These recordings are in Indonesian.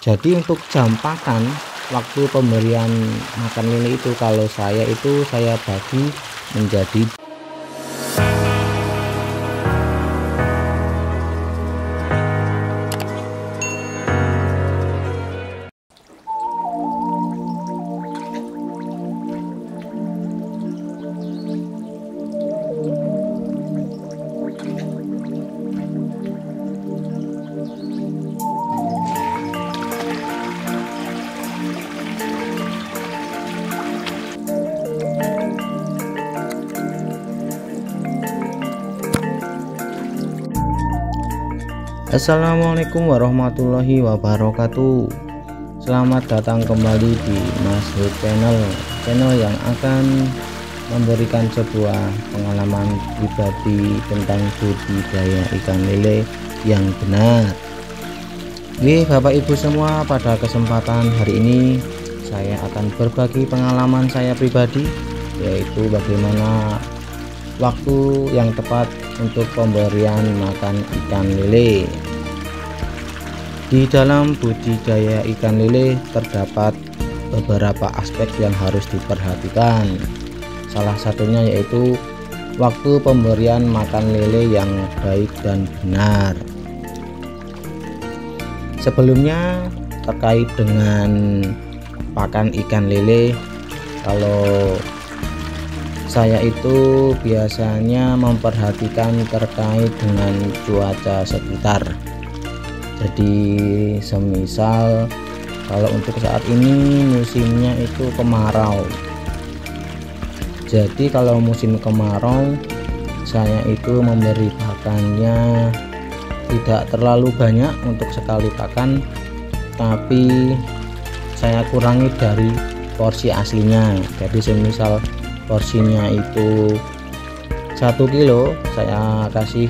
Jadi untuk jam pakan, waktu pemberian makan lele itu kalau saya bagi menjadi. Assalamualaikum warahmatullahi wabarakatuh. Selamat datang kembali di Mas Hud channel yang akan memberikan sebuah pengalaman pribadi tentang budidaya ikan lele yang benar. Bapak ibu semua, pada kesempatan hari ini saya akan berbagi pengalaman saya pribadi, yaitu bagaimana waktu yang tepat untuk pemberian makan ikan lele. Di dalam budidaya ikan lele terdapat beberapa aspek yang harus diperhatikan. Salah satunya yaitu waktu pemberian makan lele yang baik dan benar. Sebelumnya terkait dengan pakan ikan lele, kalau saya itu biasanya memperhatikan terkait dengan cuaca sekitar. Jadi semisal kalau untuk saat ini musimnya itu kemarau. Jadi kalau musim kemarau saya itu memberi pakannya tidak terlalu banyak untuk sekali pakan, tapi saya kurangi dari porsi aslinya. Jadi semisal porsinya itu 1 kilo, saya kasih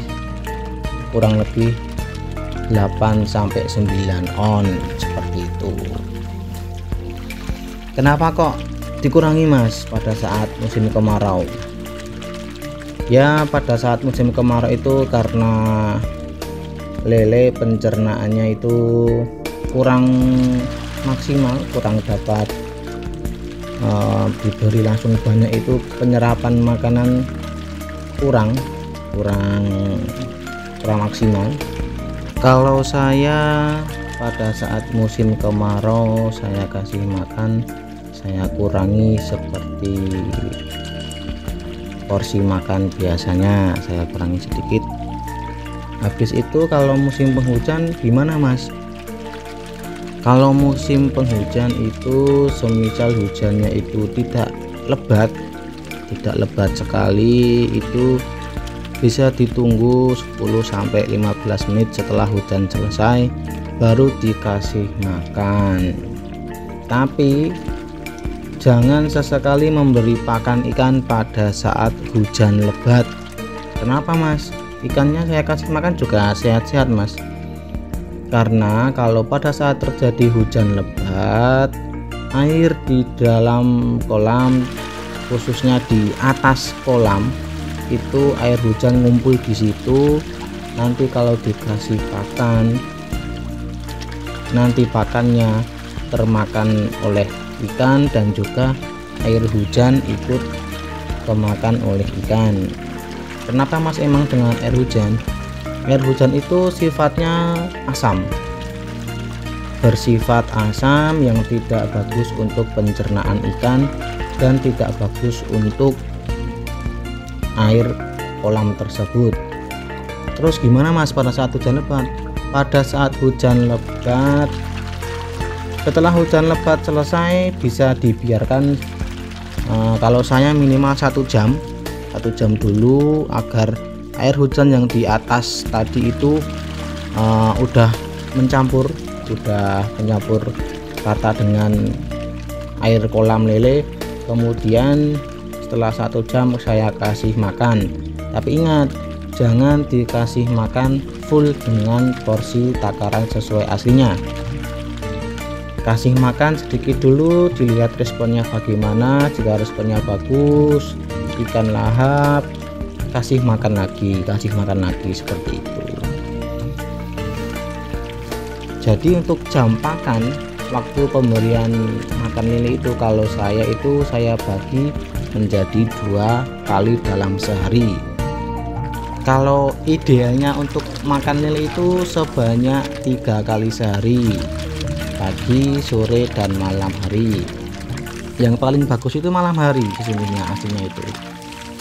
kurang lebih 8-9 on seperti itu. Kenapa kok dikurangi Mas pada saat musim kemarau? Ya, pada saat musim kemarau itu karena lele pencernaannya itu kurang maksimal, kurang dapat diberi langsung banyak, itu penyerapan makanan kurang maksimal. Kalau saya pada saat musim kemarau saya kasih makan, saya kurangi seperti porsi makan biasanya, saya kurangi sedikit. Habis itu kalau musim penghujan gimana Mas? Kalau musim penghujan itu semisal hujannya itu tidak lebat sekali, itu bisa ditunggu 10-15 menit setelah hujan selesai baru dikasih makan. Tapi jangan sesekali memberi pakan ikan pada saat hujan lebat. Kenapa Mas? Ikannya saya kasih makan juga sehat-sehat Mas. Karena kalau pada saat terjadi hujan lebat, air di dalam kolam, khususnya di atas kolam, itu air hujan ngumpul di situ. Nanti kalau dikasih pakan, nanti pakannya termakan oleh ikan dan juga air hujan ikut kemakan oleh ikan. Kenapa Mas emang dengan air hujan? Air hujan itu sifatnya asam, bersifat asam yang tidak bagus untuk pencernaan ikan dan tidak bagus untuk air kolam tersebut. Terus gimana Mas pada saat hujan lebat? Pada saat hujan lebat, setelah hujan lebat selesai bisa dibiarkan, kalau saya minimal 1 jam dulu, agar air hujan yang di atas tadi itu udah mencampur rata dengan air kolam lele. Kemudian setelah 1 jam saya kasih makan, tapi ingat jangan dikasih makan full dengan porsi takaran sesuai aslinya. Kasih makan sedikit dulu, dilihat responnya bagaimana. Jika responnya bagus, ikan lahap, kasih makan lagi seperti itu. Jadi untuk jam pakan, waktu pemberian makan lele itu kalau saya bagi menjadi 2 kali dalam sehari. Kalau idealnya untuk makan lele itu sebanyak 3 kali sehari, pagi, sore, dan malam hari. Yang paling bagus itu malam hari sesungguhnya aslinya itu,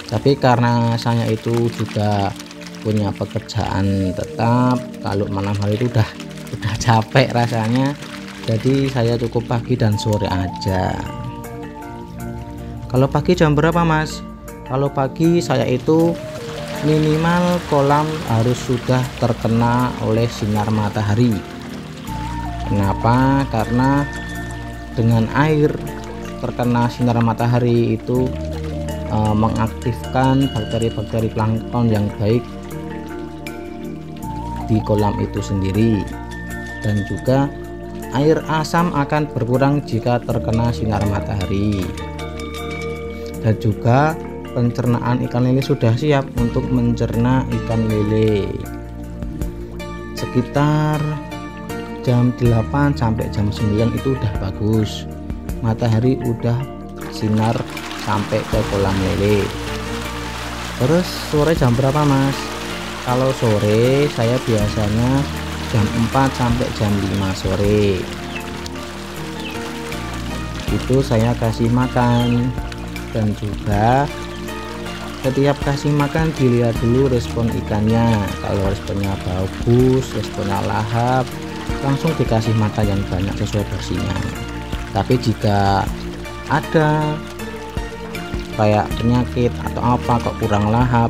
tapi karena saya itu juga punya pekerjaan tetap, kalau malam hari itu udah capek rasanya, jadi saya cukup pagi dan sore aja. Kalau pagi jam berapa Mas? Kalau pagi saya itu minimal kolam harus sudah terkena oleh sinar matahari. Kenapa? Karena dengan air terkena sinar matahari itu mengaktifkan bakteri-bakteri plankton yang baik di kolam itu sendiri, dan juga air asam akan berkurang jika terkena sinar matahari, dan juga pencernaan ikan lele sudah siap untuk mencerna ikan lele. Sekitar jam 8 sampai jam 9 itu udah bagus, matahari udah sinar sampai ke kolam lele. Terus sore jam berapa Mas? Kalau sore saya biasanya jam 4 sampai jam 5 sore itu saya kasih makan, dan juga setiap kasih makan dilihat dulu respon ikannya. Kalau responnya bagus, responnya lahap, langsung dikasih makan yang banyak sesuai porsinya. Tapi jika ada kayak penyakit atau apa kok kurang lahap,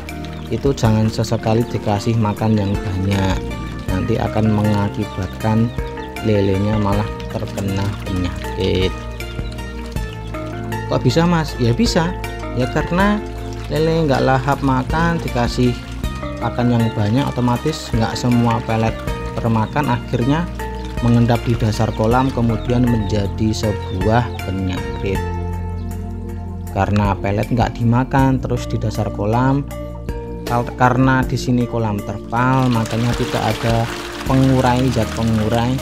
itu jangan sesekali dikasih makan yang banyak, nanti akan mengakibatkan lelenya malah terkena penyakit. Kok bisa Mas? Ya bisa ya, karena lele nggak lahap makan, dikasih pakan yang banyak, otomatis nggak semua pelet termakan, akhirnya mengendap di dasar kolam, kemudian menjadi sebuah penyakit. Karena pelet nggak dimakan terus di dasar kolam, karena di sini kolam terpal, makanya tidak ada pengurai, zat pengurai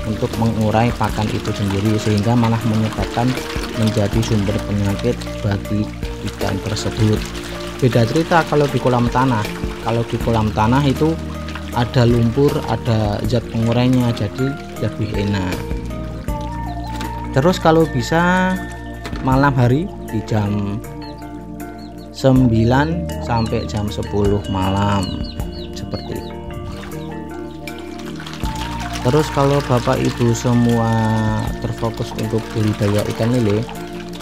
untuk mengurai pakan itu sendiri, sehingga malah menyebabkan menjadi sumber penyakit bagi ikan tersebut. Beda cerita kalau di kolam tanah. Kalau di kolam tanah itu ada lumpur, ada zat pengurainya, jadi lebih enak. Terus kalau bisa malam hari di jam 9 sampai jam 10 malam seperti itu. Terus kalau Bapak Ibu semua terfokus untuk budidaya ikan lele,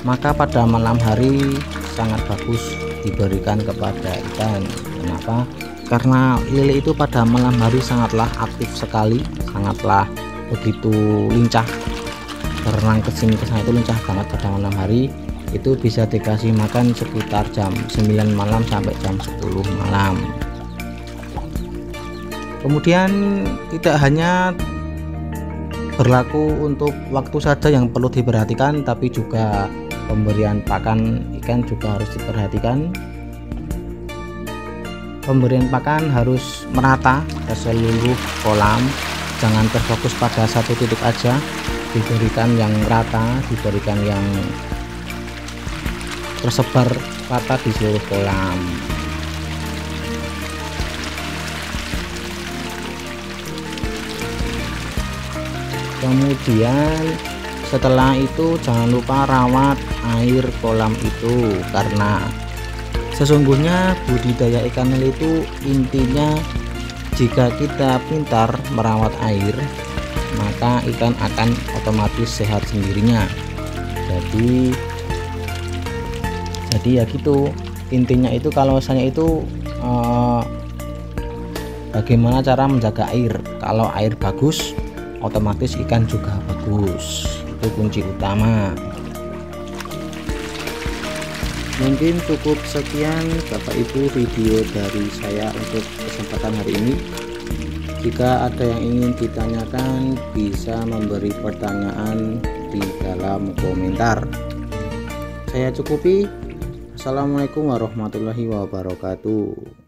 maka pada malam hari sangat bagus diberikan kepada ikan. Kenapa? Karena lele itu pada malam hari sangatlah aktif sekali, sangatlah begitu lincah, berenang kesini kesana itu lincah banget pada malam hari. Itu bisa dikasih makan sekitar jam 9 malam sampai jam 10 malam. Kemudian tidak hanya berlaku untuk waktu saja yang perlu diperhatikan, tapi juga pemberian pakan ikan juga harus diperhatikan. Pemberian pakan harus merata ke seluruh kolam, jangan terfokus pada satu titik aja, diberikan yang rata, diberikan yang tersebar rata di seluruh kolam. Kemudian setelah itu jangan lupa rawat air kolam itu, karena sesungguhnya budidaya ikan lele itu intinya jika kita pintar merawat air, maka ikan akan otomatis sehat sendirinya. Jadi ya gitu intinya itu. Kalau saya itu bagaimana cara menjaga air. Kalau air bagus, otomatis ikan juga bagus, itu kunci utama. Mungkin cukup sekian Bapak Ibu video dari saya untuk kesempatan hari ini. Jika ada yang ingin ditanyakan, bisa memberi pertanyaan di dalam komentar. Saya cukupi. Assalamualaikum warahmatullahi wabarakatuh.